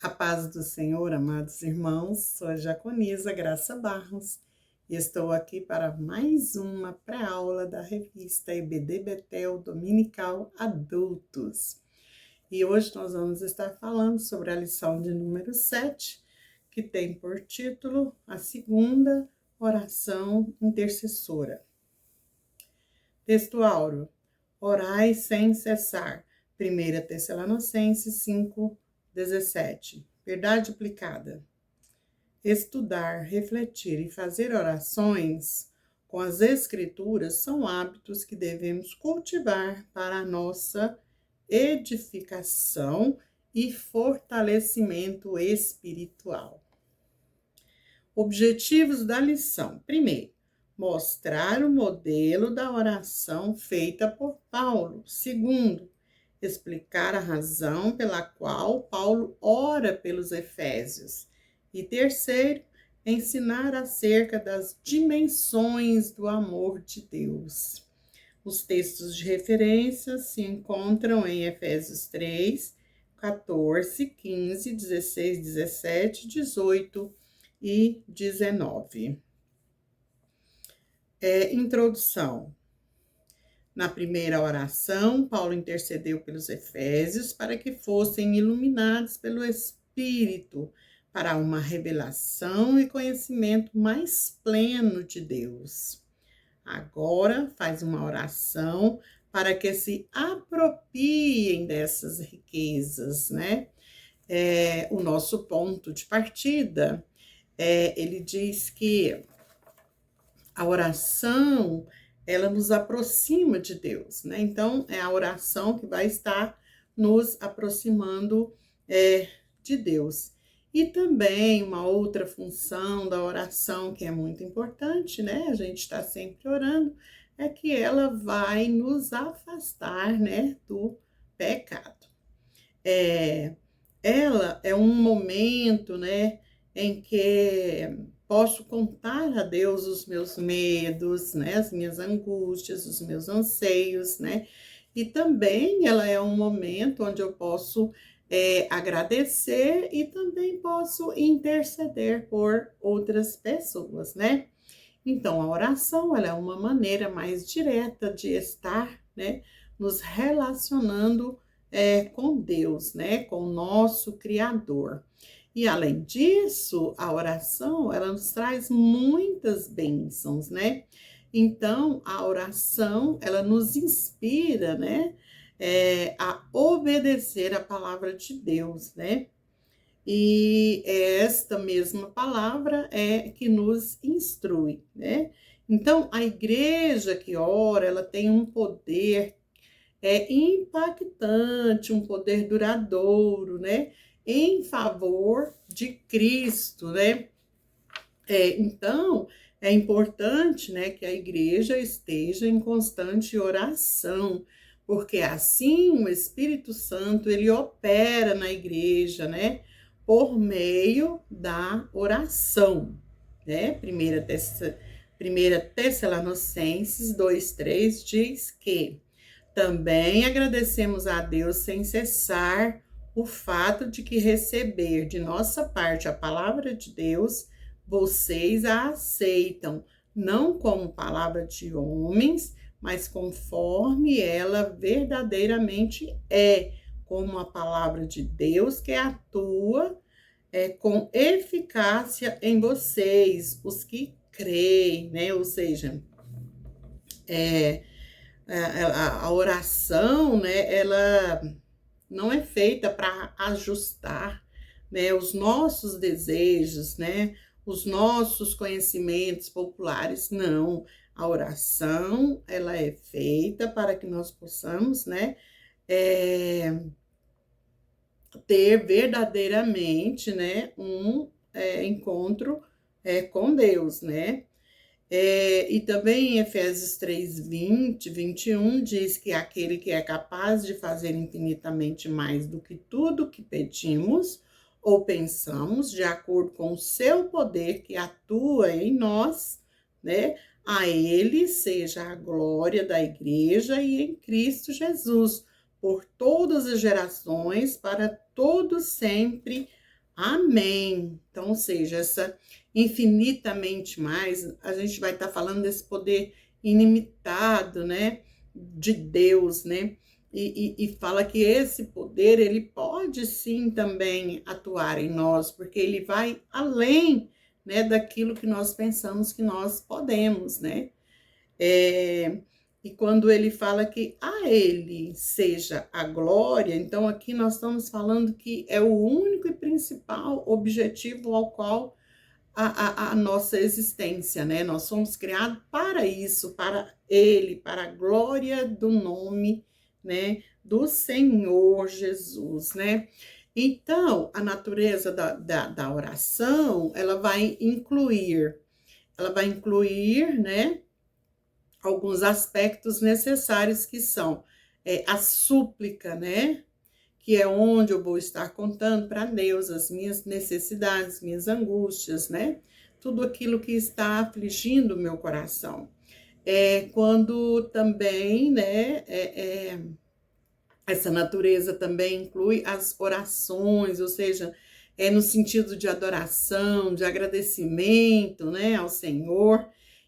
A paz do Senhor, amados irmãos, sou a Jaconisa Graça Barros e estou aqui para mais uma pré-aula da revista EBD Betel Dominical Adultos. E hoje nós vamos estar falando sobre a lição de número 7, que tem por título a segunda oração intercessora. Texto áureo: orai sem cessar. 1 Tessalonicenses 5:17. Verdade aplicada. Estudar, refletir e fazer orações com as Escrituras são hábitos que devemos cultivar para a nossa edificação e fortalecimento espiritual. Objetivos da lição. Primeiro, mostrar o modelo da oração feita por Paulo. Segundo, explicar a razão pela qual Paulo ora pelos Efésios. E terceiro, ensinar acerca das dimensões do amor de Deus. Os textos de referência se encontram em Efésios 3, 14, 15, 16, 17, 18 e 19. Introdução. Na primeira oração, Paulo intercedeu pelos Efésios para que fossem iluminados pelo Espírito para uma revelação e conhecimento mais pleno de Deus. Agora faz uma oração para que se apropiem dessas riquezas, né? O nosso ponto de partida, ele diz que a oração, ela nos aproxima de Deus, né? Então, é a oração que vai estar nos aproximando de Deus. E também uma outra função da oração que é muito importante, né? A gente está sempre orando, é que ela vai nos afastar, né, do pecado. Ela é um momento, né, em que posso contar a Deus os meus medos, né, as minhas angústias, os meus anseios, né? E também ela é um momento onde eu posso agradecer e também posso interceder por outras pessoas, né? Então, a oração, ela é uma maneira mais direta de estar, né, nos relacionando com Deus, né, com o nosso Criador. E além disso, a oração, ela nos traz muitas bênçãos, né? Então, a oração, ela nos inspira, né, a obedecer a palavra de Deus, né? E esta mesma palavra é que nos instrui, né? Então, a igreja que ora, ela tem um poder impactante, um poder duradouro, né? Em favor de Cristo, né? Então, é importante, né, que a igreja esteja em constante oração, porque assim o Espírito Santo, ele opera na igreja, né, por meio da oração, né? 1 Tessalonicenses 2:3 diz que também agradecemos a Deus sem cessar o fato de que receber de nossa parte a palavra de Deus, vocês a aceitam, não como palavra de homens, mas conforme ela verdadeiramente é, como a palavra de Deus que atua com eficácia em vocês, os que creem, né? Ou seja, a oração, né, ela não é feita para ajustar, né, os nossos desejos, né, os nossos conhecimentos populares, não. A oração, ela é feita para que nós possamos, né, ter verdadeiramente, né, um encontro com Deus, né? E também em Efésios 3:20, 21, diz que aquele que é capaz de fazer infinitamente mais do que tudo que pedimos ou pensamos, de acordo com o seu poder que atua em nós, né? A ele seja a glória da igreja e em Cristo Jesus, por todas as gerações, para todos sempre. Amém. Então, ou seja, essa infinitamente mais, a gente vai estar falando desse poder ilimitado, né, de Deus, né? E fala que esse poder, ele pode sim também atuar em nós, porque ele vai além, né, daquilo que nós pensamos que nós podemos, né? É, e quando ele fala que a ele seja a glória, então aqui nós estamos falando que é o único e principal objetivo ao qual a nossa existência, né? Nós somos criados para isso, para ele, para a glória do nome, né? Do Senhor Jesus, né? Então, a natureza da oração, ela vai incluir, né? Alguns aspectos necessários que são a súplica, né? Que é onde eu vou estar contando para Deus as minhas necessidades, minhas angústias, né? Tudo aquilo que está afligindo o meu coração. Quando também, né? Essa natureza também inclui as orações, ou seja, no sentido de adoração, de agradecimento, né, ao Senhor,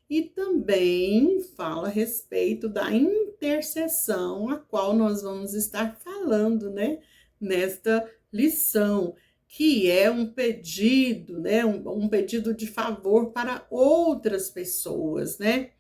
e também fala a respeito da intercessão, a qual nós vamos estar falando, né, nesta lição, que é um pedido, né, um pedido de favor para outras pessoas, né?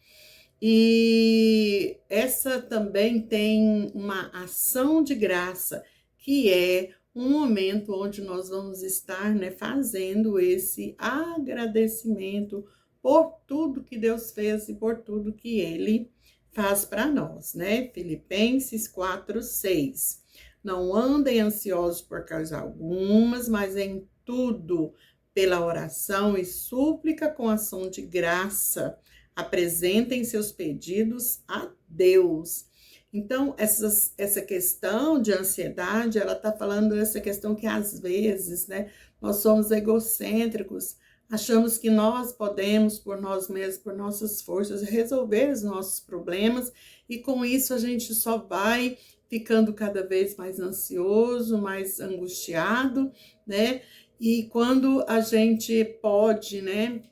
E essa também tem uma ação de graça, que é um momento onde nós vamos estar, né, fazendo esse agradecimento por tudo que Deus fez e por tudo que Ele faz para nós, né? Filipenses 4:6. Não andem ansiosos por causa algumas, mas em tudo, pela oração e súplica com ação de graça apresentem seus pedidos a Deus. Então, essa questão de ansiedade, ela está falando dessa questão que às vezes, né, nós somos egocêntricos, achamos que nós podemos, por nós mesmos, por nossas forças, resolver os nossos problemas, e com isso a gente só vai ficando cada vez mais ansioso, mais angustiado, né? E quando a gente pode, né,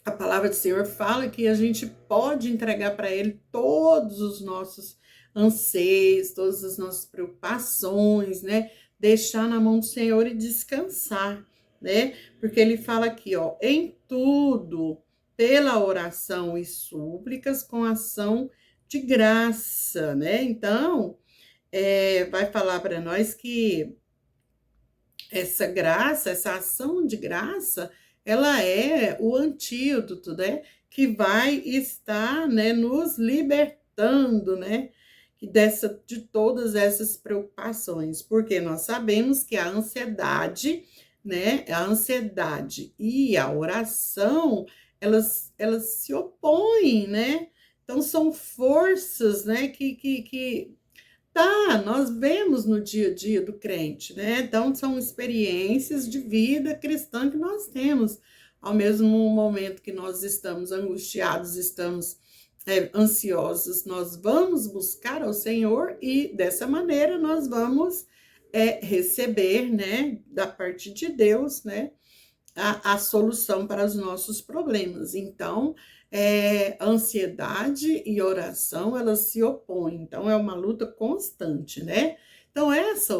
a palavra do Senhor fala que a gente pode entregar para Ele todos os nossos anseios, todas as nossas preocupações, né? Deixar na mão do Senhor e descansar, né? Porque Ele fala aqui, ó, em tudo, pela oração e súplicas, com ação de graça, né? Então, vai falar para nós que essa graça, essa ação de graça, ela é o antídoto, né? Que vai estar, né, nos libertando, né? De todas essas preocupações, porque nós sabemos que a ansiedade, né? A ansiedade e a oração, elas se opõem, né? Então, são forças, né, que nós vemos no dia a dia do crente, né? Então, são experiências de vida cristã que nós temos. Ao mesmo momento que nós estamos angustiados, estamos ansiosos, nós vamos buscar ao Senhor e dessa maneira nós vamos receber, né, da parte de Deus, né, a solução para os nossos problemas. Então, ansiedade e oração, elas se opõem. Então, é uma luta constante, né? Então, essa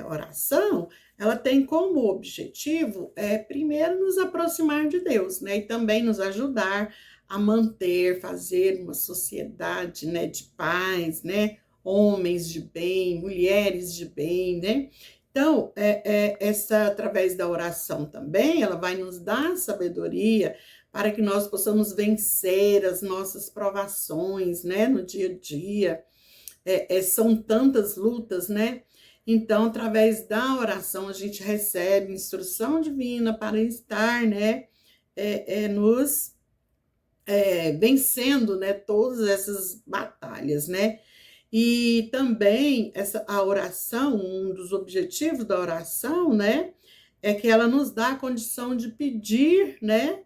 oração, ela tem como objetivo, primeiro, nos aproximar de Deus, né? E também nos ajudar a manter, fazer uma sociedade, né, de paz, né? Homens de bem, mulheres de bem, né? Então, através da oração também, ela vai nos dar sabedoria para que nós possamos vencer as nossas provações, né, no dia a dia. São tantas lutas, né? Então, através da oração, a gente recebe instrução divina para estar, né, nos vencendo, né, todas essas batalhas, né? E também a oração, um dos objetivos da oração, né, é que ela nos dá a condição de pedir, né,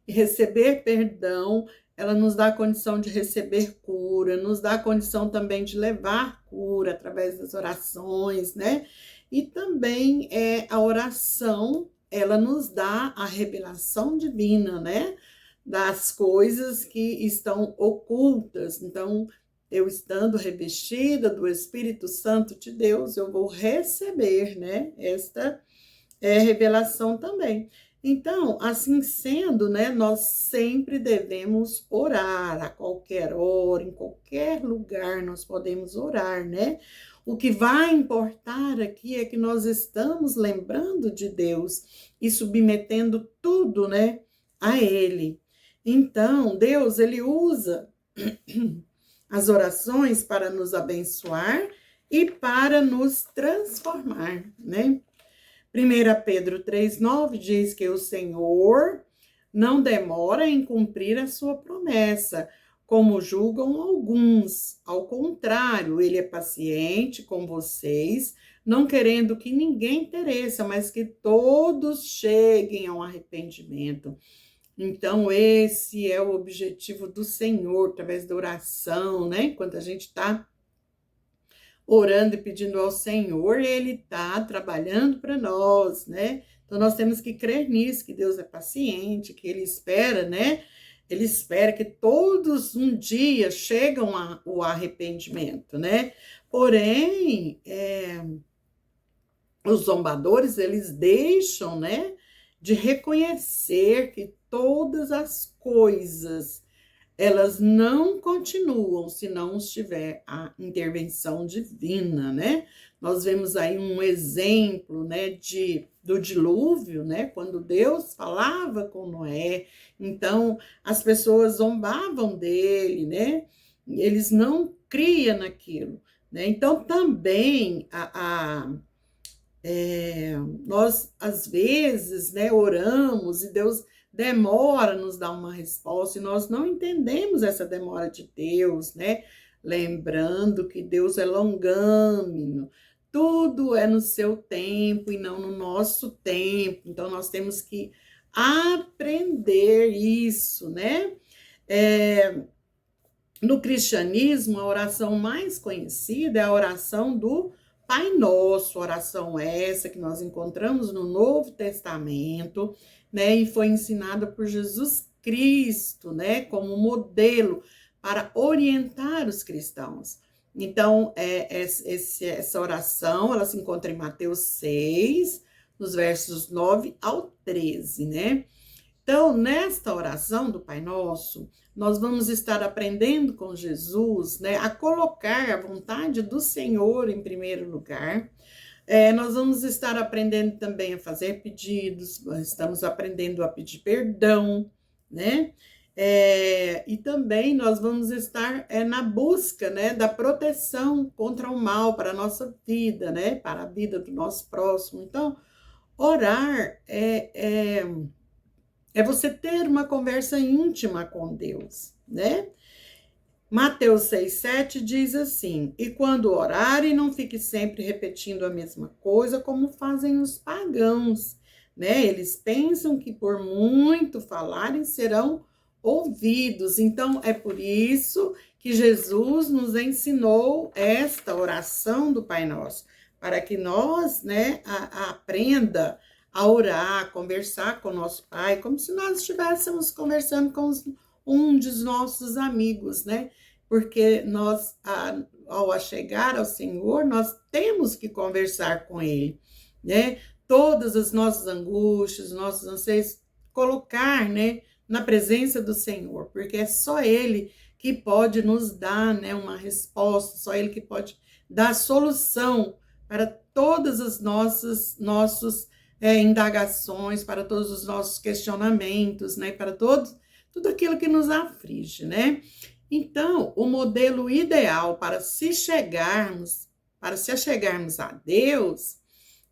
e receber perdão, ela nos dá a condição de receber cura, nos dá a condição também de levar cura através das orações, né? E também a oração, ela nos dá a revelação divina, né? Das coisas que estão ocultas. Então, eu estando revestida do Espírito Santo de Deus, eu vou receber, né? Esta revelação também. Então, assim sendo, né, nós sempre devemos orar a qualquer hora, em qualquer lugar nós podemos orar, né? O que vai importar aqui é que nós estamos lembrando de Deus e submetendo tudo, né, a Ele. Então, Deus, Ele usa as orações para nos abençoar e para nos transformar, né? 1 Pedro 3,9 diz que o Senhor não demora em cumprir a sua promessa, como julgam alguns. Ao contrário, ele é paciente com vocês, não querendo que ninguém pereça, mas que todos cheguem ao arrependimento. Então, esse é o objetivo do Senhor, através da oração, né? Enquanto a gente está orando e pedindo ao Senhor, Ele está trabalhando para nós, né? Então, nós temos que crer nisso, que Deus é paciente, que Ele espera, né? Ele espera que todos um dia chegam ao arrependimento, né? Porém, os zombadores, eles deixam, né, de reconhecer que todas as coisas elas não continuam se não estiver a intervenção divina, né? Nós vemos aí um exemplo, né, do dilúvio, né? Quando Deus falava com Noé, então as pessoas zombavam dele, né? Eles não criam naquilo, né? Então também nós às vezes, né, oramos e Deus demora a nos dar uma resposta e nós não entendemos essa demora de Deus, né? Lembrando que Deus é longâmino, tudo é no seu tempo e não no nosso tempo. Então nós temos que aprender isso, né? No cristianismo, a oração mais conhecida é a oração do Pai Nosso, oração essa que nós encontramos no Novo Testamento, né, e foi ensinada por Jesus Cristo, né, como modelo para orientar os cristãos. Então, essa oração, ela se encontra em Mateus 6, nos versos 9 ao 13, né? Então, nesta oração do Pai Nosso, nós vamos estar aprendendo com Jesus, né, a colocar a vontade do Senhor em primeiro lugar. Nós vamos estar aprendendo também a fazer pedidos, estamos aprendendo a pedir perdão, né? E também nós vamos estar na busca, né, da proteção contra o mal para a nossa vida, né? Para a vida do nosso próximo. Então, orar é você ter uma conversa íntima com Deus, né? Mateus 6,7 diz assim: e quando orarem, não fique sempre repetindo a mesma coisa, como fazem os pagãos, né? Eles pensam que por muito falarem serão ouvidos. Então, é por isso que Jesus nos ensinou esta oração do Pai Nosso, para que nós, né, aprenda a orar, a conversar com o nosso Pai, como se nós estivéssemos conversando com um dos nossos amigos, né? Porque nós, ao chegar ao Senhor, nós temos que conversar com Ele, né? Todas as nossas angústias, nossos anseios, colocar, né, na presença do Senhor, porque é só Ele que pode nos dar, né, uma resposta, só Ele que pode dar solução para todas as nossas indagações, para todos os nossos questionamentos, né, para tudo aquilo que nos aflige, né? Então, o modelo ideal para se achegarmos a Deus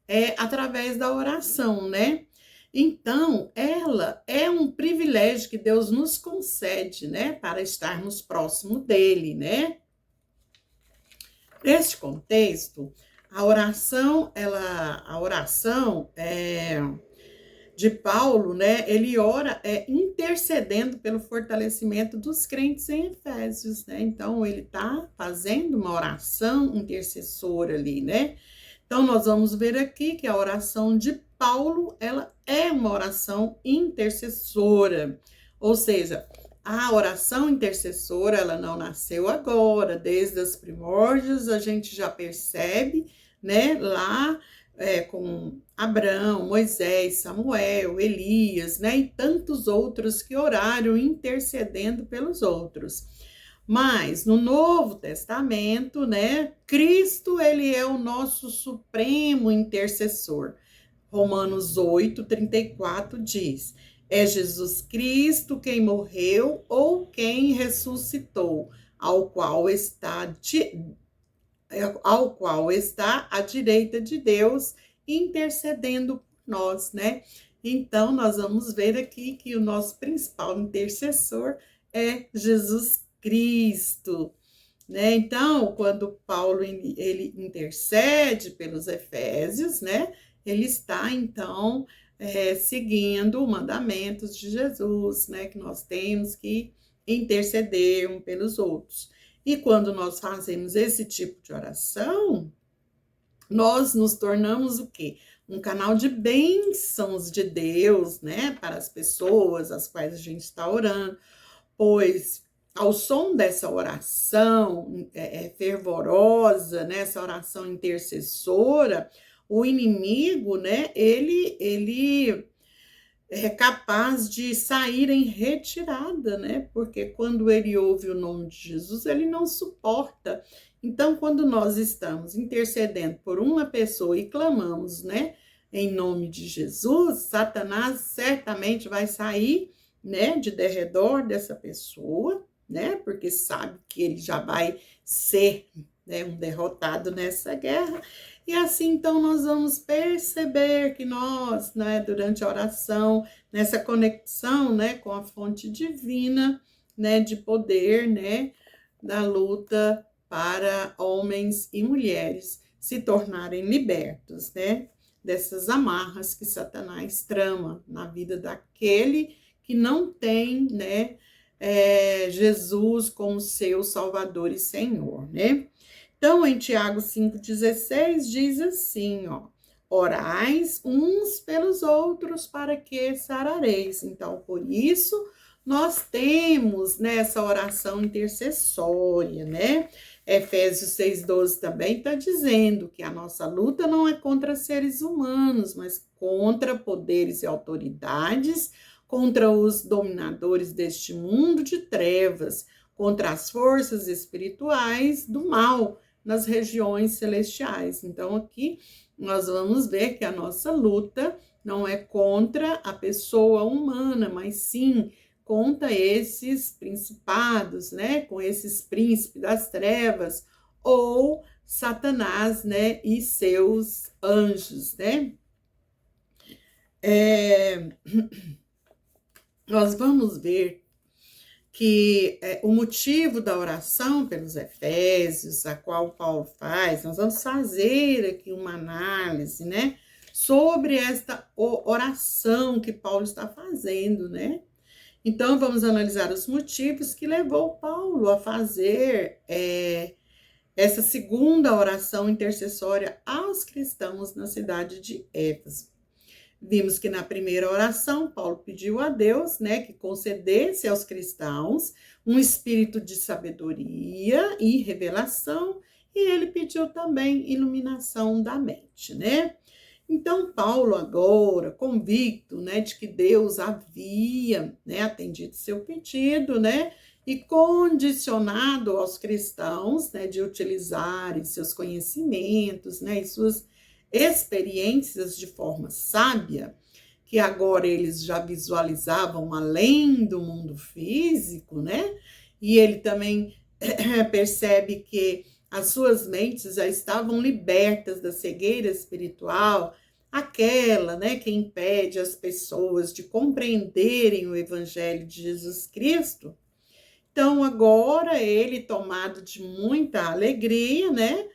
é através da oração, né? Então, ela é um privilégio que Deus nos concede, né, para estarmos próximo dele, né? Neste contexto, a oração de Paulo, né, ele ora intercedendo pelo fortalecimento dos crentes em Efésios, né? Então, ele está fazendo uma oração intercessora ali, né? Então, nós vamos ver aqui que a oração de Paulo, ela é uma oração intercessora, ou seja, a oração intercessora, ela não nasceu agora, desde os primórdios a gente já percebe, né, lá com Abraão, Moisés, Samuel, Elias, né, e tantos outros que oraram intercedendo pelos outros. Mas no Novo Testamento, né, Cristo, ele é o nosso supremo intercessor. Romanos 8:34 diz: é Jesus Cristo quem morreu ou quem ressuscitou, ao qual está à direita de Deus, intercedendo por nós, né? Então, nós vamos ver aqui que o nosso principal intercessor é Jesus Cristo, né? Então, quando Paulo ele intercede pelos Efésios, né? Ele está, então, seguindo os mandamentos de Jesus, né? Que nós temos que interceder um pelos outros. E quando nós fazemos esse tipo de oração, nós nos tornamos o quê? Um canal de bênçãos de Deus, né? Para as pessoas às quais a gente está orando, pois ao som dessa oração fervorosa, né? Essa oração intercessora, o inimigo, né? Ele é capaz de sair em retirada, né? Porque quando ele ouve o nome de Jesus, ele não suporta. Então, quando nós estamos intercedendo por uma pessoa e clamamos, né, em nome de Jesus, Satanás certamente vai sair, né, de derredor dessa pessoa, né? Porque sabe que ele já vai ser, né, um derrotado nessa guerra. E assim, então, nós vamos perceber que nós, né, durante a oração, nessa conexão, né, com a fonte divina, né, de poder, né, da luta para homens e mulheres se tornarem libertos, né, dessas amarras que Satanás trama na vida daquele que não tem, né, Jesus como seu Salvador e Senhor, né? Então, em Tiago 5,16 diz assim, ó: orais uns pelos outros para que sarareis. Então, por isso, nós temos nessa oração intercessória, né? Efésios 6,12 também está dizendo que a nossa luta não é contra seres humanos, mas contra poderes e autoridades, contra os dominadores deste mundo de trevas, contra as forças espirituais do mal nas regiões celestiais. Então, aqui nós vamos ver que a nossa luta não é contra a pessoa humana, mas sim contra esses principados, né? Com esses príncipes das trevas, ou Satanás, né? E seus anjos, né? Nós vamos ver que o motivo da oração pelos Efésios, a qual Paulo faz, nós vamos fazer aqui uma análise, né, sobre esta oração que Paulo está fazendo, né? Então, vamos analisar os motivos que levou Paulo a fazer essa segunda oração intercessória aos cristãos na cidade de Éfeso. Vimos que na primeira oração, Paulo pediu a Deus, né, que concedesse aos cristãos um espírito de sabedoria e revelação, e ele pediu também iluminação da mente, né? Então, Paulo agora, convicto, né, de que Deus havia, né, atendido seu pedido, né, e condicionado aos cristãos, né, de utilizarem seus conhecimentos, né, e suas experiências de forma sábia, que agora eles já visualizavam além do mundo físico, né? E ele também percebe que as suas mentes já estavam libertas da cegueira espiritual, aquela, né, que impede as pessoas de compreenderem o evangelho de Jesus Cristo. Então, agora ele, tomado de muita alegria, né,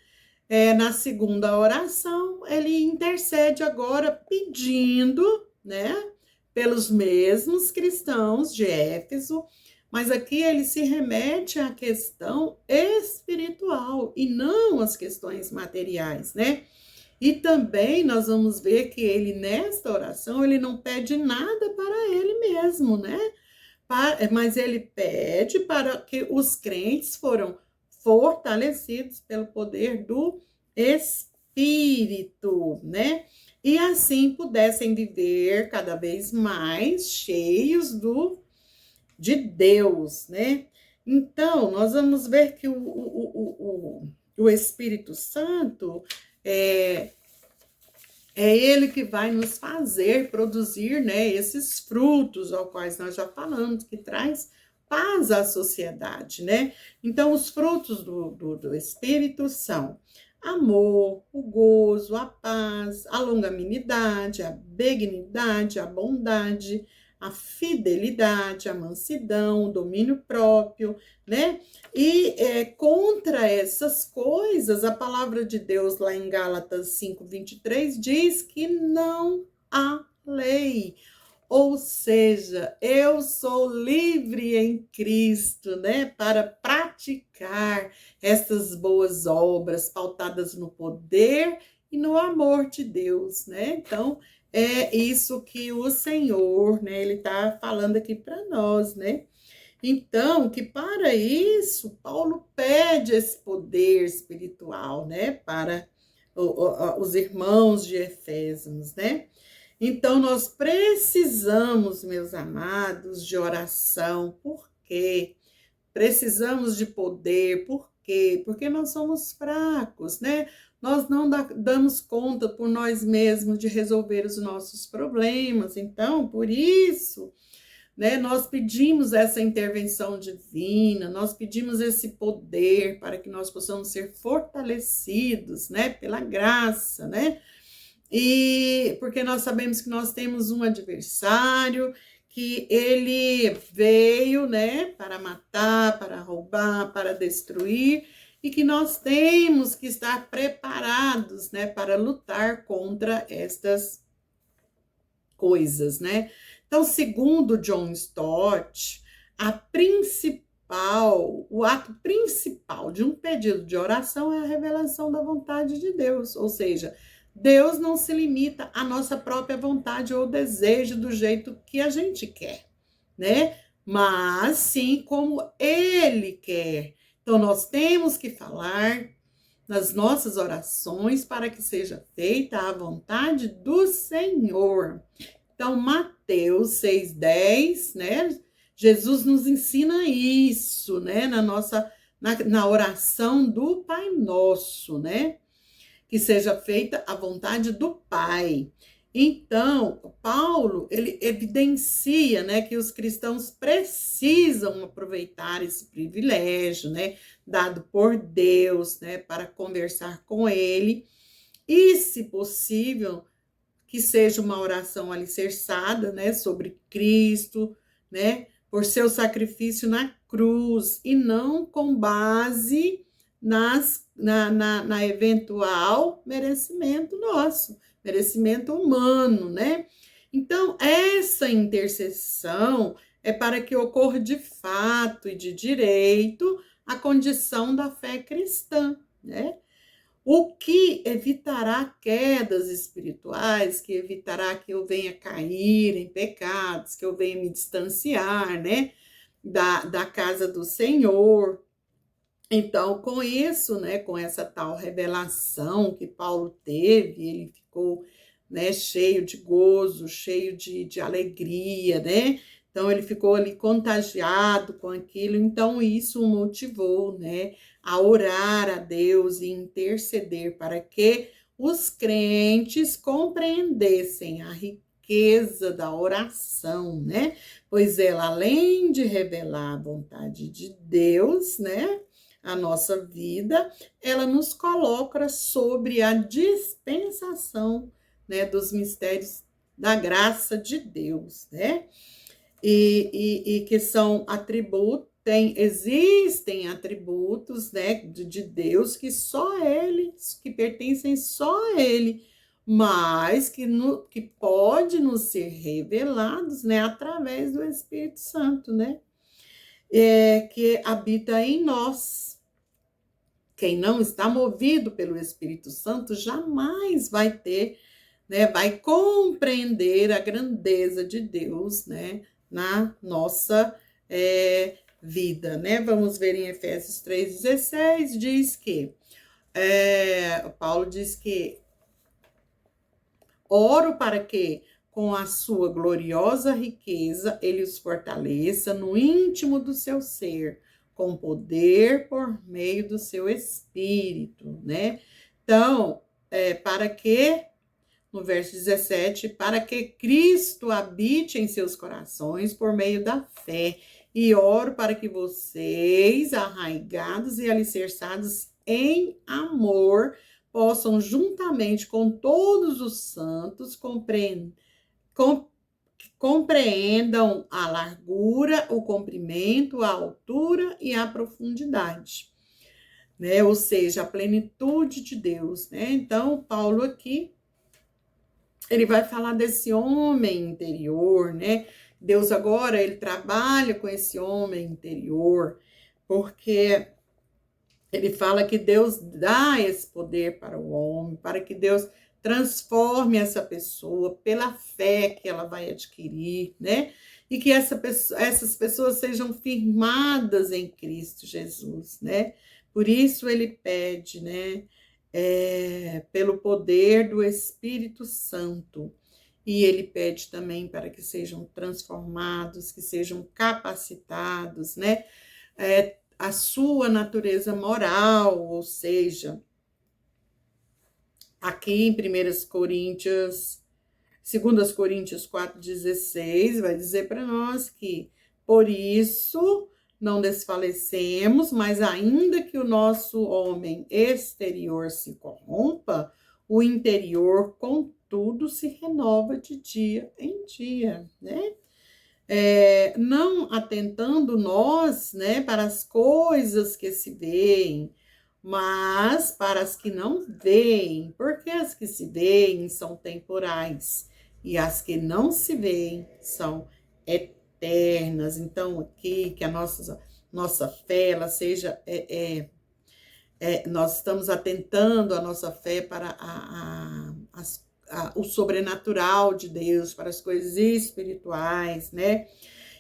na segunda oração, ele intercede agora pedindo, né, pelos mesmos cristãos de Éfeso, mas aqui ele se remete à questão espiritual e não às questões materiais, né? E também nós vamos ver que ele, nesta oração, ele não pede nada para ele mesmo, né? Mas ele pede para que os crentes foram fortalecidos pelo poder do Espírito, né? E assim pudessem viver cada vez mais cheios de Deus, né? Então, nós vamos ver que o Espírito Santo é, é ele que vai nos fazer produzir, né, esses frutos aos quais nós já falamos, que traz paz à sociedade, né? Então, os frutos do Espírito são amor, o gozo, a paz, a longanimidade, a benignidade, a bondade, a fidelidade, a mansidão, o domínio próprio, né? E contra essas coisas, a palavra de Deus lá em Gálatas 5:23 diz que não há lei. Ou seja, eu sou livre em Cristo, né, para praticar essas boas obras pautadas no poder e no amor de Deus, né? Então, é isso que o Senhor, né, ele está falando aqui para nós, né? Então, que para isso, Paulo pede esse poder espiritual, né, para os irmãos de Efésios, né? Então, nós precisamos, meus amados, de oração. Por quê? Precisamos de poder. Por quê? Porque nós somos fracos, né? Nós não damos conta por nós mesmos de resolver os nossos problemas. Então, por isso, né, nós pedimos essa intervenção divina, nós pedimos esse poder para que nós possamos ser fortalecidos, né, pela graça, né? E porque nós sabemos que nós temos um adversário, que ele veio, né, para matar, para roubar, para destruir, e que nós temos que estar preparados, né, para lutar contra estas coisas, né? Então, segundo John Stott, o ato principal de um pedido de oração é a revelação da vontade de Deus, ou seja, Deus não se limita à nossa própria vontade ou desejo do jeito que a gente quer, né? Mas sim como Ele quer. Então, nós temos que falar nas nossas orações para que seja feita a vontade do Senhor. Então, Mateus 6:10, né? Jesus nos ensina isso, né? Na oração do Pai Nosso, né? Que seja feita a vontade do Pai. Então, Paulo, ele evidencia, né, que os cristãos precisam aproveitar esse privilégio, né, dado por Deus, né, para conversar com ele e, se possível, que seja uma oração alicerçada, né, sobre Cristo, né, por seu sacrifício na cruz, e não com base na eventual merecimento nosso, merecimento humano, né? Então, essa intercessão é para que ocorra de fato e de direito a condição da fé cristã, né? O que evitará quedas espirituais, que evitará que eu venha cair em pecados, que eu venha me distanciar, né, da casa do Senhor. Então, com isso, né, com essa tal revelação que Paulo teve, ele ficou, né, cheio de gozo, cheio de alegria, né? Então, ele ficou ali contagiado com aquilo, então isso o motivou, né, a orar a Deus e interceder para que os crentes compreendessem a riqueza da oração, né? Pois ela, além de revelar a vontade de Deus, né, a nossa vida, ela nos coloca sobre a dispensação, né, dos mistérios da graça de Deus, né? E que são atributos, existem atributos, né, de Deus que só Ele, que pertencem só a Ele, mas que pode nos ser revelados, né, através do Espírito Santo, né? Que habita em nós. Quem não está movido pelo Espírito Santo jamais vai ter, né, vai compreender a grandeza de Deus, né, na nossa vida, né? Vamos ver em Efésios 3,16, diz que Paulo diz que oro para que, com a sua gloriosa riqueza, ele os fortaleça no íntimo do seu ser, com poder por meio do seu espírito, né? Então, para que, no verso 17, para que Cristo habite em seus corações por meio da fé, e oro para que vocês, arraigados e alicerçados em amor, possam, juntamente com todos os santos, compreendam a largura, o comprimento, a altura e a profundidade, né? Ou seja, a plenitude de Deus, né? Então, Paulo aqui, ele vai falar desse homem interior, né? Deus agora, ele trabalha com esse homem interior, porque ele fala que Deus dá esse poder para o homem, para que Deus transforme essa pessoa pela fé que ela vai adquirir, né? E que essas pessoas sejam firmadas em Cristo Jesus, né? Por isso ele pede, né? Pelo poder do Espírito Santo. E ele pede também para que sejam transformados, que sejam capacitados, né? A sua natureza moral, ou seja, aqui em 2 Coríntios 4,16, vai dizer para nós que, por isso, não desfalecemos, mas ainda que o nosso homem exterior se corrompa, o interior, contudo, se renova de dia em dia, né? Não atentando nós, né, para as coisas que se veem, mas para as que não veem, porque as que se veem são temporais e as que não se veem são eternas. Então, aqui, que a nossa fé, ela seja, nós estamos atentando a nossa fé para o sobrenatural de Deus, para as coisas espirituais, né?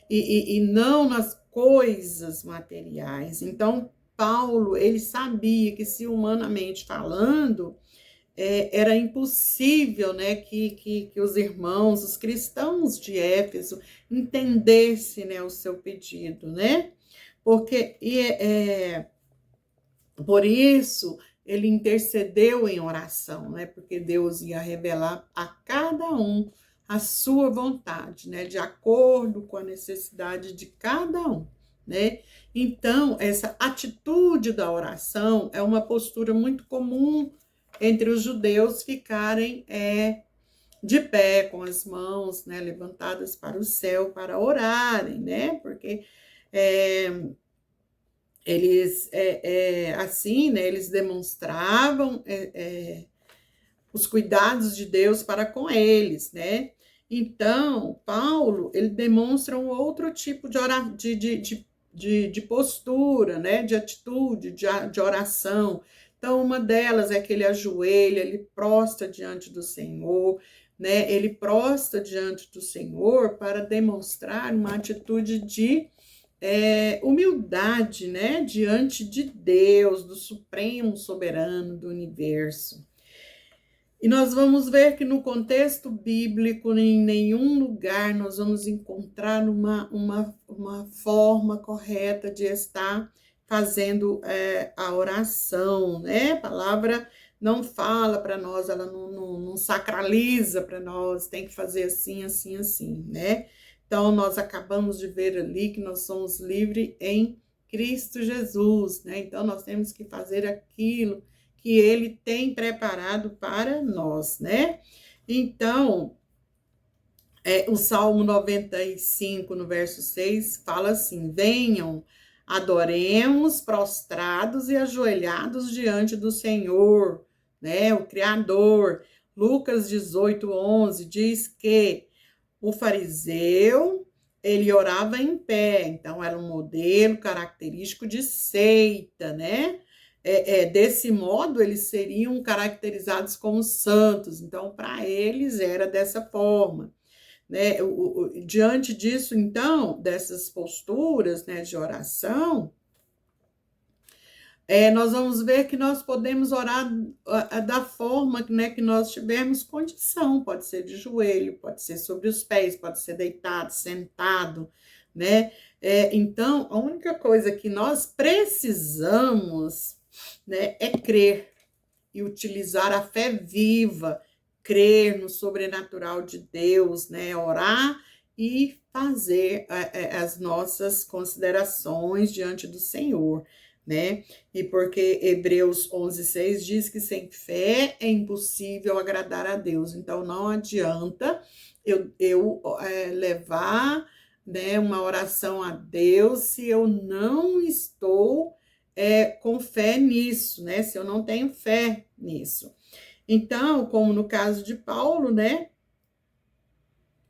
E não nas coisas materiais. Então, Paulo, ele sabia que, se humanamente falando, era impossível, né, que os irmãos, os cristãos de Éfeso, entendessem, né, o seu pedido, né? Porque, por isso, ele intercedeu em oração, né? Porque Deus ia revelar a cada um a sua vontade, né? De acordo com a necessidade de cada um, né? Então, essa atitude da oração é uma postura muito comum entre os judeus ficarem de pé, com as mãos, né, levantadas para o céu para orarem, né? Porque eles, assim, né, eles demonstravam os cuidados de Deus para com eles, né? Então, Paulo, ele demonstra um outro tipo de postura, né? De atitude, de oração. Então, uma delas é que ele ajoelha, ele prostra diante do Senhor, né? Ele prostra diante do Senhor para demonstrar uma atitude de humildade, né? Diante de Deus, do Supremo Soberano do Universo. E nós vamos ver que no contexto bíblico, em nenhum lugar nós vamos encontrar uma forma correta de estar fazendo a oração, né? A palavra não fala para nós, ela não sacraliza para nós, tem que fazer assim, assim, assim, né? Então, nós acabamos de ver ali que nós somos livres em Cristo Jesus, né? Então, nós temos que fazer aquilo que ele tem preparado para nós, né? Então, o Salmo 95, no verso 6, fala assim: venham, adoremos prostrados e ajoelhados diante do Senhor, né? O Criador. Lucas 18, 11 diz que o fariseu, ele orava em pé, então era um modelo característico de seita, né? desse modo, eles seriam caracterizados como santos. Então, para eles era dessa forma, né? Diante disso, então, dessas posturas, né, de oração, nós vamos ver que nós podemos orar da forma, né, que nós tivermos condição. Pode ser de joelho, pode ser sobre os pés, pode ser deitado, sentado, né? Então, a única coisa que nós precisamos, né, é crer e utilizar a fé viva, crer no sobrenatural de Deus, né? Orar e fazer as nossas considerações diante do Senhor, né? E porque Hebreus 11:6 diz que sem fé é impossível agradar a Deus. Então, não adianta eu levar, né, uma oração a Deus se eu não estou com fé nisso, né? Se eu não tenho fé nisso. Então, como no caso de Paulo, né?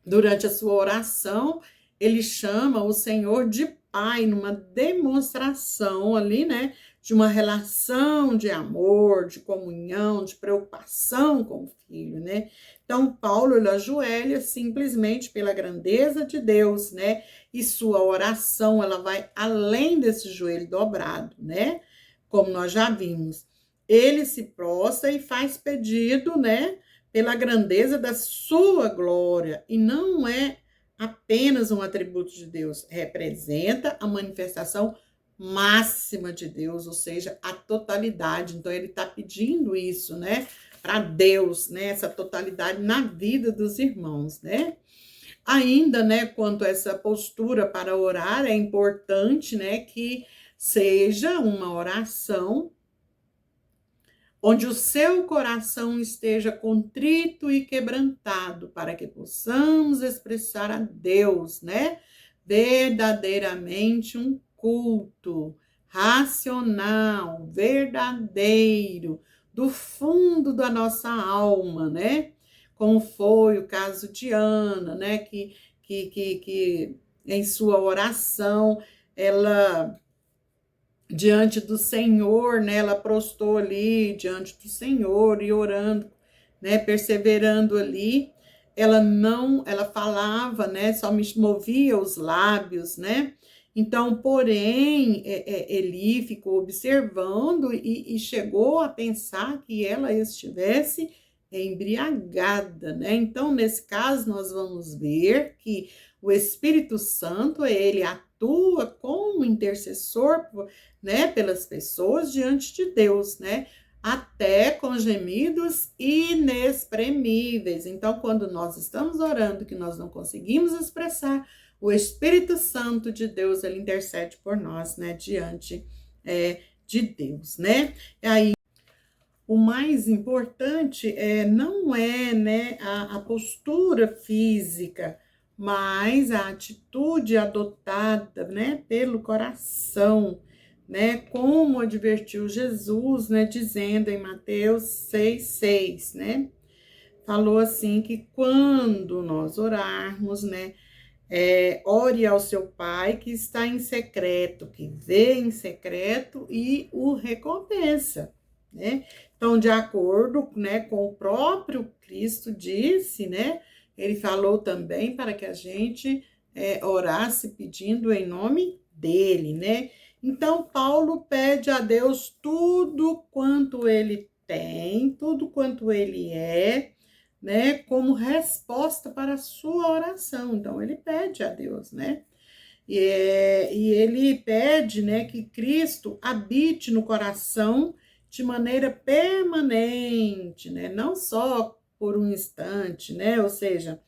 Durante a sua oração, ele chama o Senhor de Pai, numa demonstração ali, né? De uma relação de amor, de comunhão, de preocupação com o filho, né? Então, Paulo, ele ajoelha simplesmente pela grandeza de Deus, né? E sua oração, ela vai além desse joelho dobrado, né? Como nós já vimos. Ele se prostra e faz pedido, né? Pela grandeza da sua glória, e não é apenas um atributo de Deus, representa a manifestação máxima de Deus, ou seja, a totalidade. Então, ele está pedindo isso, né, para Deus, né, essa totalidade na vida dos irmãos, né. Ainda, né, quanto a essa postura para orar, é importante, né, que seja uma oração onde o seu coração esteja contrito e quebrantado, para que possamos expressar a Deus, né? Verdadeiramente um culto racional, verdadeiro, do fundo da nossa alma, né? Como foi o caso de Ana, né? Que em sua oração, ela diante do Senhor, né? Ela prostrou ali diante do Senhor e orando, né? Perseverando ali. Ela falava, né? Só me movia os lábios, né? Então, porém, Eli ficou observando e chegou a pensar que ela estivesse embriagada, né? Então, nesse caso, nós vamos ver que o Espírito Santo, ele atua como intercessor, né, pelas pessoas diante de Deus, né? Até com gemidos inexprimíveis. Então, quando nós estamos orando que nós não conseguimos expressar, o Espírito Santo de Deus, ele intercede por nós, né, diante de Deus, né? E aí, o mais importante não é, né, a postura física, mas a atitude adotada, né, pelo coração, né, como advertiu Jesus, né, dizendo em Mateus 6:6, né, falou assim que quando nós orarmos, né, ore ao seu pai que está em secreto, que vê em secreto e o recompensa, né? Então, de acordo, né, com o próprio Cristo disse, né, ele falou também para que a gente orasse pedindo em nome dele, né? Então, Paulo pede a Deus tudo quanto ele tem, tudo quanto ele é, né, como resposta para a sua oração. Então, ele pede a Deus, né? E ele pede, né, que Cristo habite no coração de maneira permanente, né? Não só por um instante, né? Ou seja,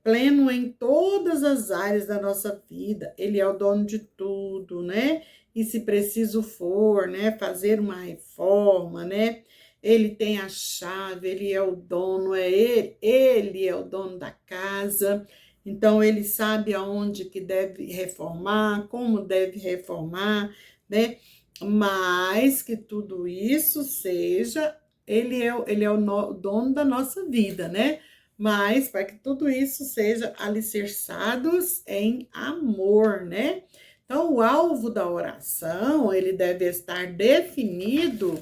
pleno em todas as áreas da nossa vida. Ele é o dono de tudo, né? E se preciso for, né, fazer uma reforma, né? Ele tem a chave, ele é o dono, ele é o dono da casa. Então ele sabe aonde que deve reformar, como deve reformar, né? Mas que tudo isso seja, ele é o dono da nossa vida, né? Mas para que tudo isso seja alicerçados em amor, né? Então, o alvo da oração, ele deve estar definido,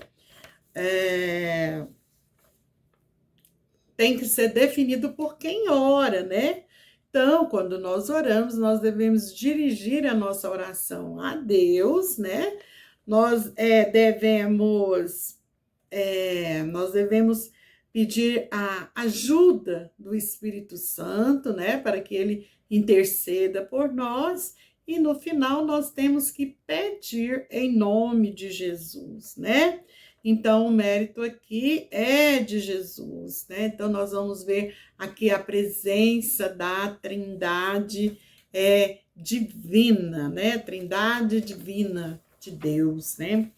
tem que ser definido por quem ora, né? Então, quando nós oramos, nós devemos dirigir a nossa oração a Deus, né? Nós devemos pedir a ajuda do Espírito Santo, né, para que ele interceda por nós, e no final nós temos que pedir em nome de Jesus, né? Então, o mérito aqui é de Jesus, né? Então, nós vamos ver aqui a presença da Trindade divina, né? Trindade divina de Deus, né?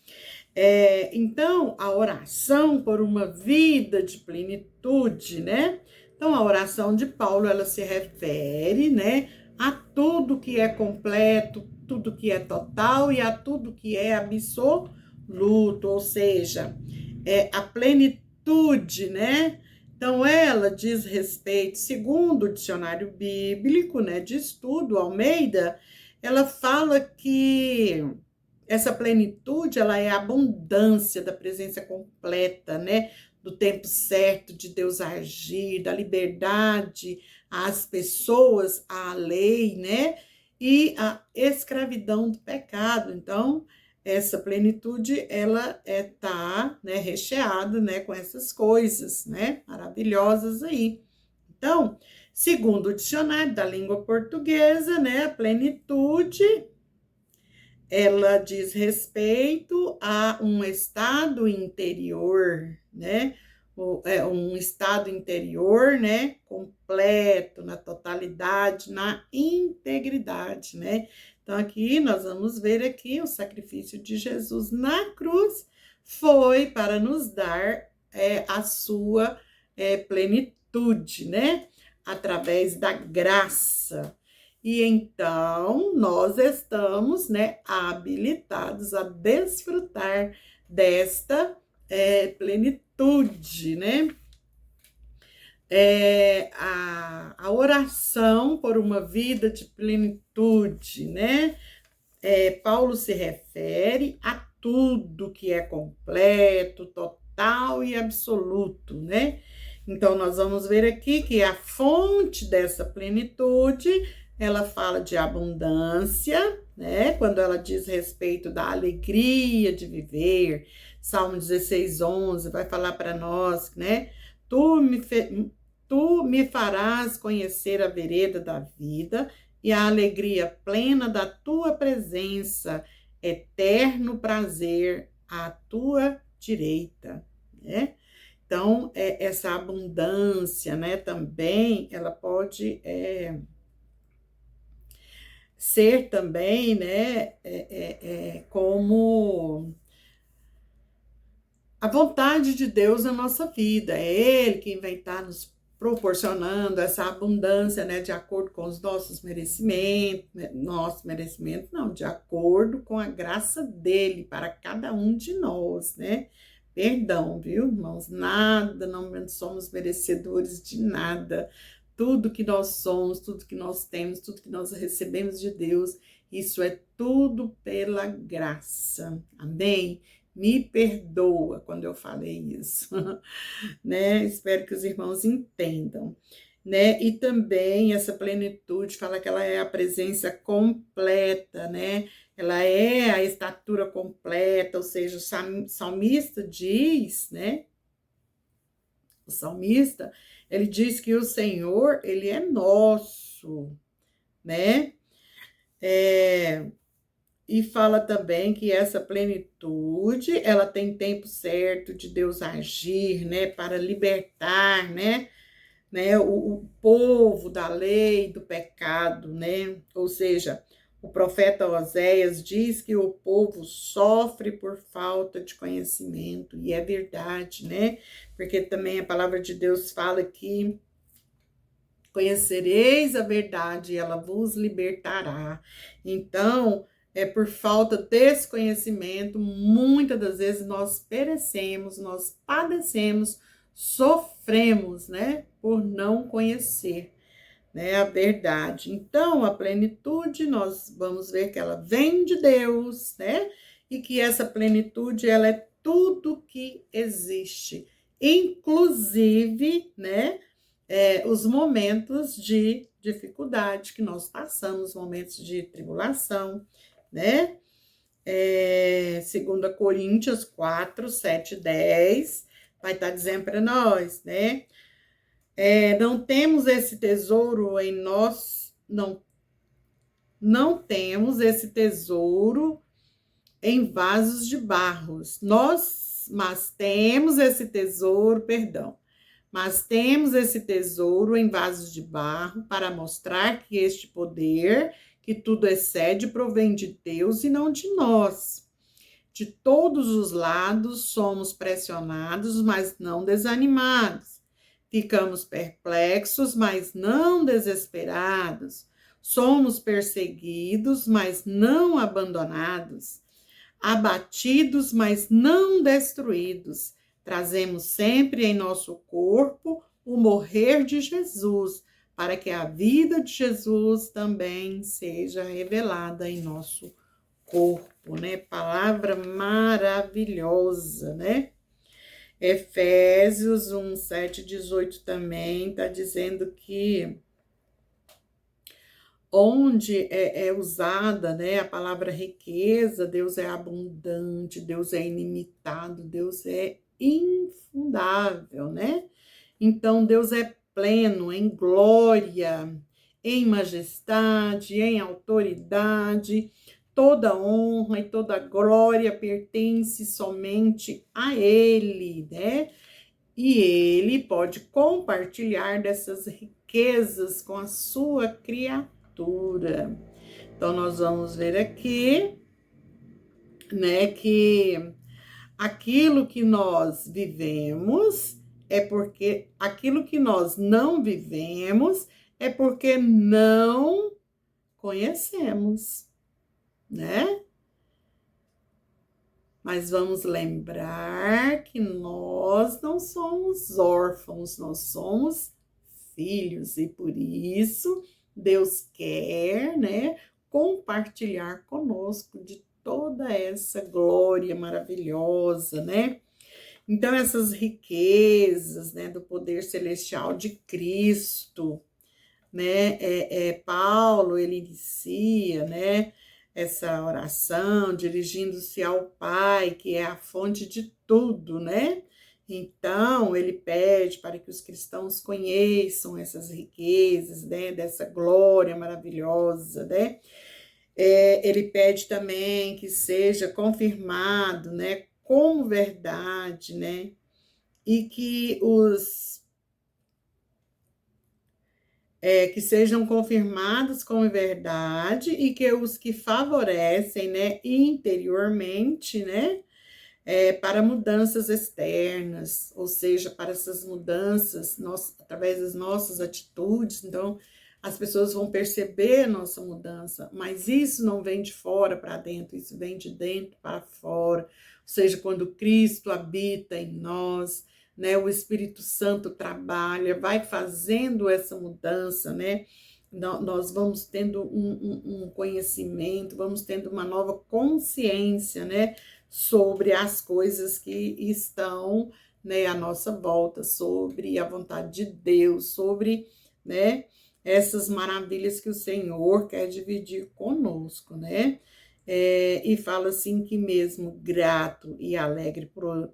Então, a oração por uma vida de plenitude, né? Então, a oração de Paulo, ela se refere, né, a tudo que é completo, tudo que é total e a tudo que é absoluto, ou seja, a plenitude, né? Então, ela diz respeito, segundo o dicionário bíblico, né, de estudo, Almeida, ela fala que essa plenitude, ela é a abundância da presença completa, né? Do tempo certo de Deus agir, da liberdade às pessoas, à lei, né? E a escravidão do pecado. Então, essa plenitude, ela tá, né, recheada, né, com essas coisas, né? Maravilhosas aí. Então, segundo o dicionário da língua portuguesa, né, a plenitude, ela diz respeito a um estado interior, né? Um estado interior, né? Completo, na totalidade, na integridade, né? Então, aqui nós vamos ver aqui o sacrifício de Jesus na cruz foi para nos dar a sua plenitude, né? Através da graça. E então nós estamos, né, habilitados a desfrutar desta plenitude, né? A oração por uma vida de plenitude, né? Paulo se refere a tudo que é completo, total e absoluto, né? Então, nós vamos ver aqui que a fonte dessa plenitude, ela fala de abundância, né? Quando ela diz respeito da alegria de viver. Salmo 16:11 vai falar para nós, né? Tu me farás conhecer a vereda da vida e a alegria plena da tua presença, eterno prazer à tua direita, né? Então, essa abundância, né, também, ela pode ser também, né, como a vontade de Deus na nossa vida. É Ele quem vai estar nos proporcionando essa abundância, né, de acordo com os nossos merecimentos, né, nosso merecimento não, de acordo com a graça dele para cada um de nós, né? Perdão, viu, irmãos? Nada, não somos merecedores de nada. Tudo que nós somos, tudo que nós temos, tudo que nós recebemos de Deus, isso é tudo pela graça. Amém? Me perdoa quando eu falei isso, né? Espero que os irmãos entendam, né? E também essa plenitude fala que ela é a presença completa, né? Ela é a estatura completa, ou seja, o salmista diz, né? O salmista, ele diz que o Senhor, ele é nosso, né? E fala também que essa plenitude, ela tem tempo certo de Deus agir, né? Para libertar, né? O povo da lei, do pecado, né? Ou seja, o profeta Oséias diz que o povo sofre por falta de conhecimento, e é verdade, né? Porque também a palavra de Deus fala que conhecereis a verdade e ela vos libertará. Então, por falta desse conhecimento, muitas das vezes nós perecemos, nós padecemos, sofremos, né? Por não conhecer, né, a verdade. Então, a plenitude, nós vamos ver que ela vem de Deus, né? E que essa plenitude, ela é tudo que existe, inclusive, né, os momentos de dificuldade que nós passamos, momentos de tribulação, né? 2 Coríntios 4, 7, 10, vai estar dizendo para nós, né? Não temos esse tesouro em nós, não temos esse tesouro em vasos de barros. Mas temos esse tesouro, perdão, mas temos esse tesouro em vasos de barro para mostrar que este poder, que tudo excede, provém de Deus e não de nós. De todos os lados somos pressionados, mas não desanimados. Ficamos perplexos, mas não desesperados. Somos perseguidos, mas não abandonados. Abatidos, mas não destruídos. Trazemos sempre em nosso corpo o morrer de Jesus, para que a vida de Jesus também seja revelada em nosso corpo, né? Palavra maravilhosa, né? Efésios 1, 7, 18 também está dizendo que onde é usada, né, a palavra riqueza, Deus é abundante, Deus é ilimitado, Deus é infundável, né? Então, Deus é pleno em glória, em majestade, em autoridade. Toda honra e toda glória pertence somente a Ele, né? E Ele pode compartilhar dessas riquezas com a sua criatura. Então, nós vamos ver aqui, né, que aquilo que nós vivemos é porque aquilo que nós não vivemos é porque não conhecemos, né? Mas vamos lembrar que nós não somos órfãos, nós somos filhos e por isso Deus quer, né, compartilhar conosco de toda essa glória maravilhosa, né? Então, essas riquezas, né, do poder celestial de Cristo, né, Paulo, ele inicia, né, essa oração dirigindo-se ao Pai, que é a fonte de tudo, né? Então, ele pede para que os cristãos conheçam essas riquezas, né, dessa glória maravilhosa, né? Ele pede também que seja confirmado, né, como verdade, né? E que que sejam confirmados como verdade e que os que favorecem, né, interiormente, né, para mudanças externas, ou seja, para essas mudanças, através das nossas atitudes, então as pessoas vão perceber a nossa mudança, mas isso não vem de fora para dentro, isso vem de dentro para fora, ou seja, quando Cristo habita em nós, né, o Espírito Santo trabalha, vai fazendo essa mudança, né, nós vamos tendo um conhecimento, vamos tendo uma nova consciência, né, sobre as coisas que estão, né, à nossa volta, sobre a vontade de Deus, sobre, né, essas maravilhas que o Senhor quer dividir conosco, né? E fala assim que mesmo grato e alegre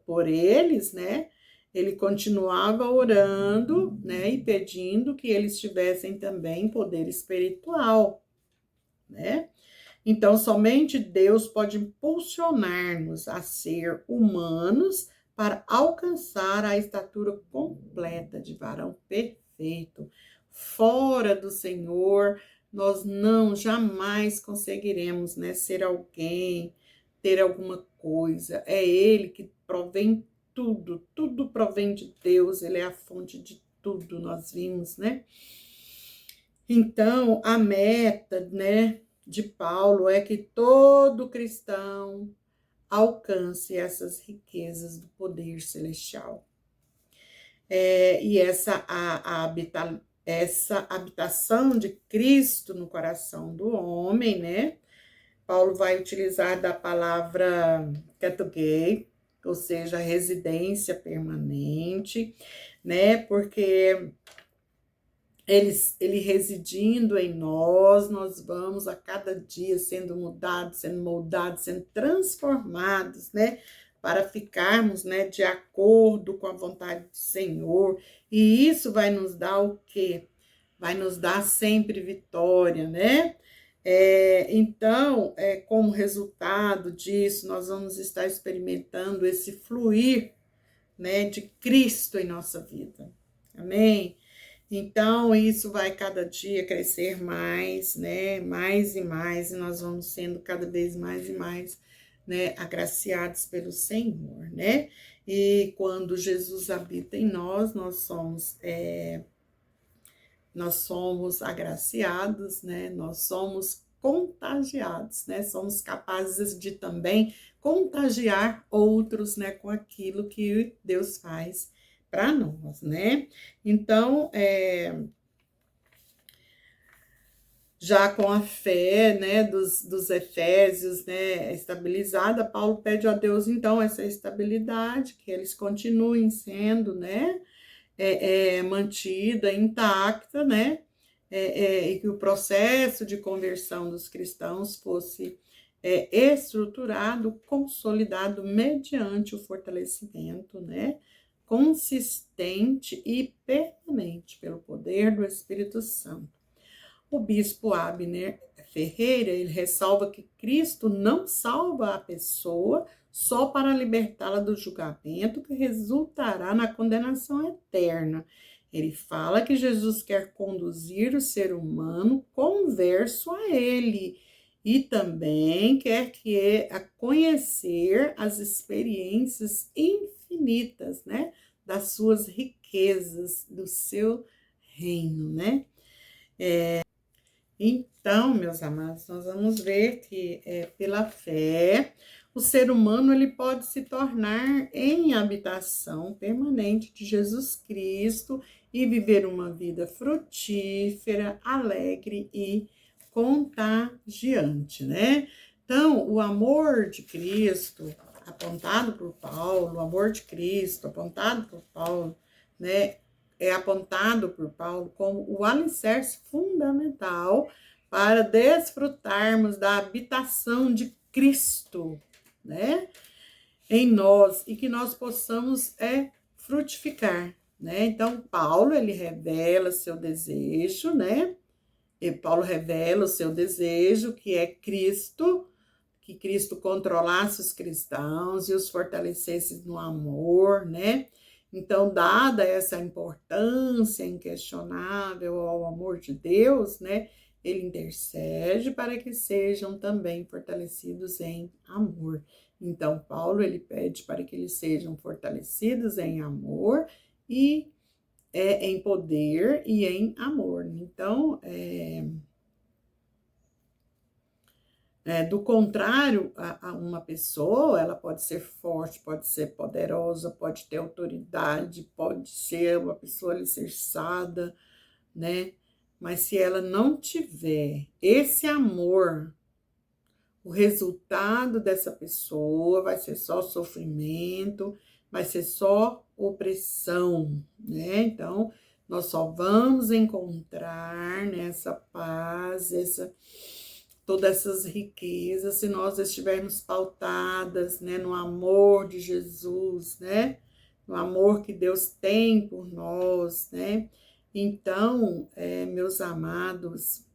por eles, né? Ele continuava orando, né, e pedindo que eles tivessem também poder espiritual, né? Então, somente Deus pode impulsionar-nos a ser humanos para alcançar a estatura completa de varão perfeito. Fora do Senhor, nós não jamais conseguiremos, né, ser alguém, ter alguma coisa. É Ele que provém tudo, tudo provém de Deus, Ele é a fonte de tudo, nós vimos, né? Então, a meta, né, de Paulo é que todo cristão alcance essas riquezas do poder celestial. E essa essa habitação de Cristo no coração do homem, né? Paulo vai utilizar da palavra ketoge, ou seja, residência permanente, né? Porque ele residindo em nós, nós vamos a cada dia sendo mudados, sendo moldados, sendo transformados, né? Para ficarmos, né, de acordo com a vontade do Senhor. E isso vai nos dar o quê? Vai nos dar sempre vitória, né? Então, como resultado disso, nós vamos estar experimentando esse fluir, né, de Cristo em nossa vida. Amém? Então, isso vai cada dia crescer mais, né? Mais e mais, e nós vamos sendo cada vez mais e mais, né? Agraciados pelo Senhor, né? E quando Jesus habita em nós, nós somos agraciados, né? Nós somos contagiados, né? Somos capazes de também contagiar outros, né? Com aquilo que Deus faz para nós, né? Então, já com a fé, né, dos Efésios, né, estabilizada, Paulo pede a Deus, então, essa estabilidade, que eles continuem sendo, né, mantida, intacta, né, e que o processo de conversão dos cristãos fosse estruturado, consolidado mediante o fortalecimento, né, consistente e permanente pelo poder do Espírito Santo. O bispo Abner Ferreira, ele ressalva que Cristo não salva a pessoa só para libertá-la do julgamento que resultará na condenação eterna. Ele fala que Jesus quer conduzir o ser humano converso a ele e também quer a conhecer as experiências infinitas, né, das suas riquezas, do seu reino, né? Então, meus amados, nós vamos ver que pela fé o ser humano ele pode se tornar em habitação permanente de Jesus Cristo e viver uma vida frutífera, alegre e contagiante, né? Então, o amor de Cristo apontado por Paulo, o amor de Cristo apontado por Paulo, né? É apontado por Paulo como o alicerce fundamental para desfrutarmos da habitação de Cristo, né, em nós e que nós possamos frutificar, né? Então, Paulo, ele revela seu desejo, né? E Paulo revela o seu desejo, que é Cristo, que Cristo controlasse os cristãos e os fortalecesse no amor, né? Então, dada essa importância inquestionável ao amor de Deus, né, ele intercede para que sejam também fortalecidos em amor. Então, Paulo, ele pede para que eles sejam fortalecidos em amor e em poder e em amor. Então, do contrário, uma pessoa, ela pode ser forte, pode ser poderosa, pode ter autoridade, pode ser uma pessoa alicerçada, né? Mas se ela não tiver esse amor, o resultado dessa pessoa vai ser só sofrimento, vai ser só opressão, né? Então, nós só vamos encontrar nessa paz, todas essas riquezas, se nós estivermos pautadas, né, no amor de Jesus, né, no amor que Deus tem por nós, né. Então, meus amados,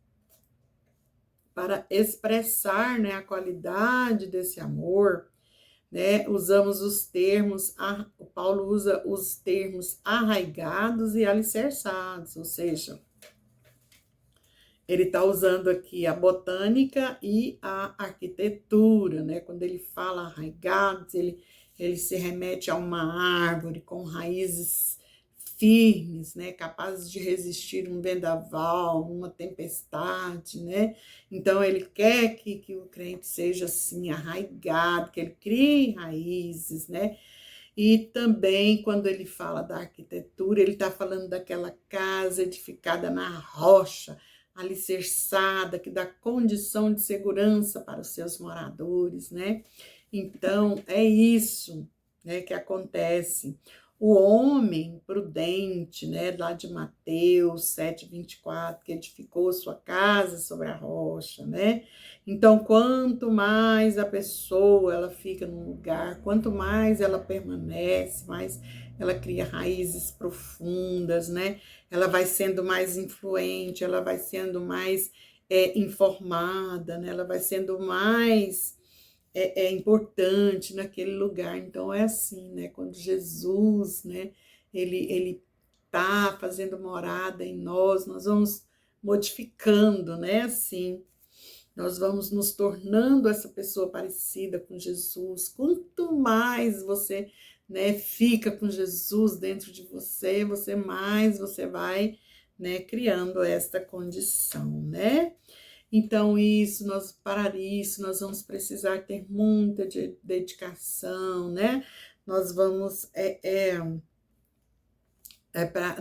para expressar, né, a qualidade desse amor, né, usamos os termos, o Paulo usa os termos arraigados e alicerçados, ou seja, ele está usando aqui a botânica e a arquitetura, né? Quando ele fala arraigados, ele se remete a uma árvore com raízes firmes, né? Capazes de resistir um vendaval, uma tempestade, né? Então, ele quer que o crente seja assim, arraigado, que ele crie raízes, né? E também, quando ele fala da arquitetura, ele está falando daquela casa edificada na rocha, alicerçada, que dá condição de segurança para os seus moradores, né? Então, é isso, né, que acontece. O homem prudente, né, lá de Mateus 7:24, que edificou sua casa sobre a rocha, né? Então, quanto mais a pessoa ela fica num lugar, quanto mais ela permanece, mais ela cria raízes profundas, né? Ela vai sendo mais influente, ela vai sendo mais informada, né? Ela vai sendo mais importante naquele lugar. Então, é assim, né? Quando Jesus, né? Ele tá fazendo morada em nós vamos modificando, né? Assim, nós vamos nos tornando essa pessoa parecida com Jesus. Quanto mais você, né, fica com Jesus dentro de você, mais você vai, né, criando esta condição, né? Então, para isso, nós vamos precisar ter muita dedicação, né? Nós vamos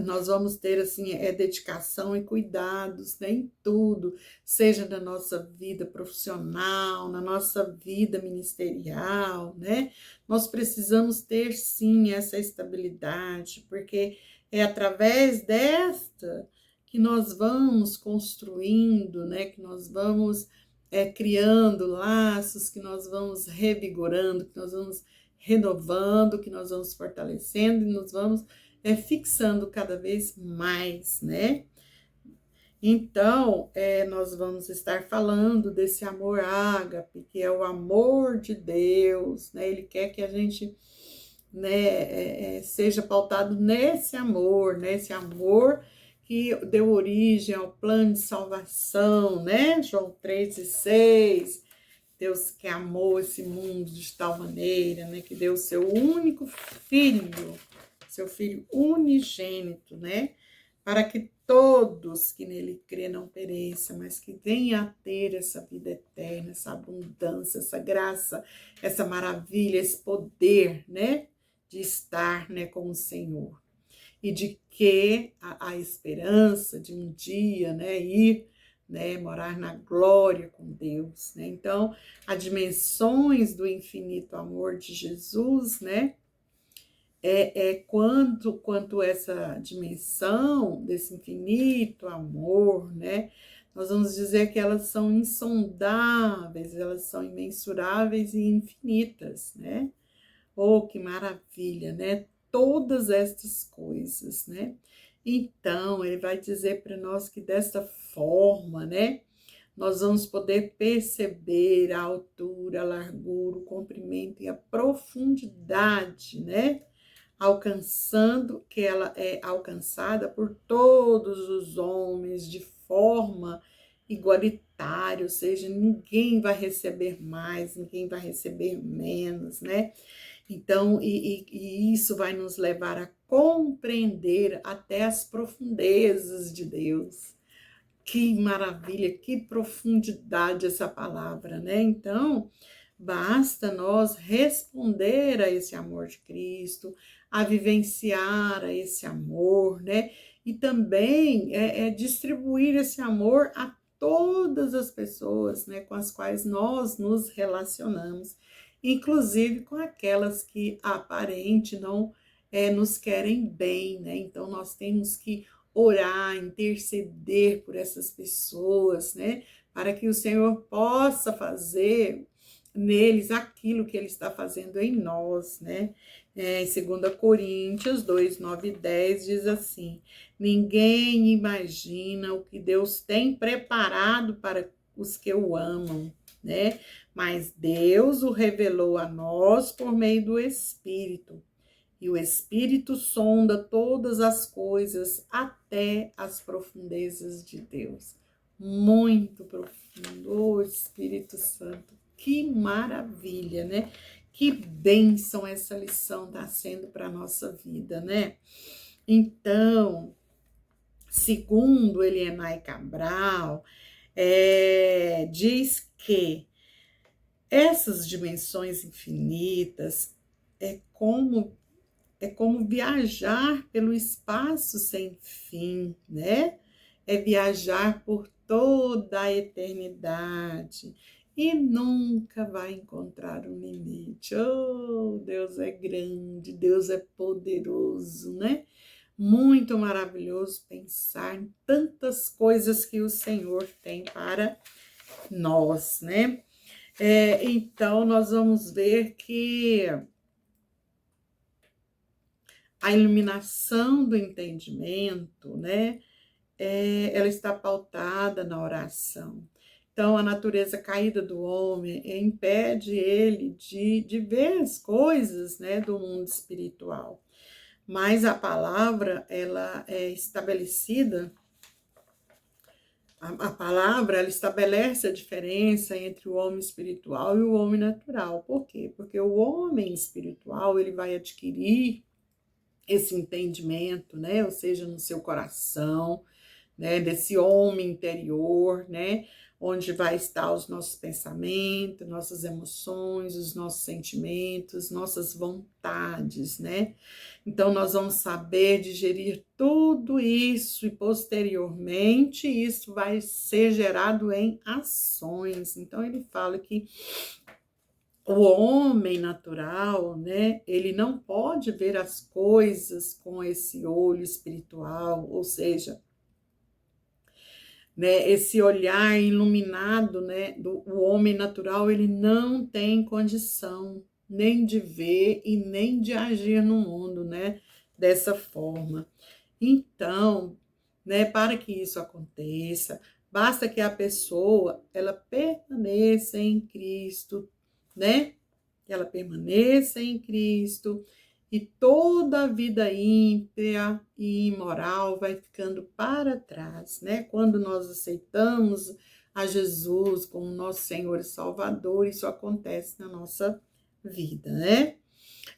nós vamos ter assim dedicação e cuidados, né, em tudo, seja na nossa vida profissional, na nossa vida ministerial, né? Nós precisamos ter sim essa estabilidade, porque é através desta que nós vamos construindo, né? Que nós vamos criando laços, que nós vamos revigorando, que nós vamos renovando, que nós vamos fortalecendo e nós vamos fixando cada vez mais, né? Então, nós vamos estar falando desse amor ágape, que é o amor de Deus, né? Ele quer que a gente, né, seja pautado nesse amor, né? Esse amor que deu origem ao plano de salvação, né? João 3:6. Deus que amou esse mundo de tal maneira, né? Que deu o seu único filho, seu filho unigênito, né? Para que todos que nele crê não pereçam, mas que venham a ter essa vida eterna, essa abundância, essa graça, essa maravilha, esse poder, né? De estar, né, com o Senhor. E de que a esperança de um dia, né, ir, né, morar na glória com Deus, né? Então, as dimensões do infinito amor de Jesus, né? Quanto essa dimensão desse infinito amor, né? Nós vamos dizer que elas são insondáveis, elas são imensuráveis e infinitas, né? Oh, que maravilha, né? Todas estas coisas, né? Então, ele vai dizer para nós que desta forma, né? Nós vamos poder perceber a altura, a largura, o comprimento e a profundidade, né? Alcançando, que ela é alcançada por todos os homens de forma igualitária, ou seja, ninguém vai receber mais, ninguém vai receber menos, né? Então, e isso vai nos levar a compreender até as profundezas de Deus. Que maravilha, que profundidade essa palavra, né? Então, basta nós responder a esse amor de Cristo, a vivenciar a esse amor, né? E também distribuir esse amor a todas as pessoas, né, com as quais nós nos relacionamos, inclusive com aquelas que aparente não nos querem bem, né? Então nós temos que orar, interceder por essas pessoas, né? Para que o Senhor possa fazer neles aquilo que Ele está fazendo em nós, né? Em 2 Coríntios 2, 9 e 10 diz assim: ninguém imagina o que Deus tem preparado para os que o amam, né? Mas Deus o revelou a nós por meio do Espírito. E o Espírito sonda todas as coisas até as profundezas de Deus. Muito profundo, oh Espírito Santo, que maravilha, né? Que bênção essa lição está sendo para a nossa vida, né? Então, segundo Elianai Cabral, diz que essas dimensões infinitas é como é como viajar pelo espaço sem fim, né? É viajar por toda a eternidade e nunca vai encontrar um limite. Oh, Deus é grande, Deus é poderoso, né? Muito maravilhoso pensar em tantas coisas que o Senhor tem para nós, né? Então, nós vamos ver que a iluminação do entendimento, né? Ela está pautada na oração. Então, a natureza caída do homem impede ele de ver as coisas, né, do mundo espiritual. Mas a palavra, ela é estabelecida, a palavra, ela estabelece a diferença entre o homem espiritual e o homem natural. Por quê? Porque o homem espiritual, ele vai adquirir esse entendimento, né, ou seja, no seu coração, né, desse homem interior, né, onde vai estar os nossos pensamentos, nossas emoções, os nossos sentimentos, nossas vontades, né? Então nós vamos saber digerir tudo isso e posteriormente isso vai ser gerado em ações. Então ele fala que o homem natural, né, ele não pode ver as coisas com esse olho espiritual, ou seja, né, esse olhar iluminado, né, o homem natural, ele não tem condição nem de ver e nem de agir no mundo, né, dessa forma. Então, né, para que isso aconteça, basta que a pessoa ela permaneça em Cristo, né? Que ela permaneça em Cristo e toda a vida ímpia e imoral vai ficando para trás, né? Quando nós aceitamos a Jesus como nosso Senhor e Salvador, isso acontece na nossa vida, né?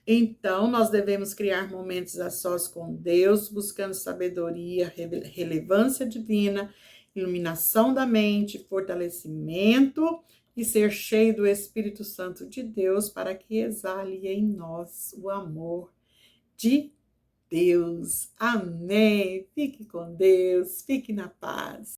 Então, nós devemos criar momentos a sós com Deus, buscando sabedoria, relevância divina, iluminação da mente, fortalecimento e ser cheio do Espírito Santo de Deus para que exale em nós o amor de Deus. Amém. Fique com Deus, fique na paz.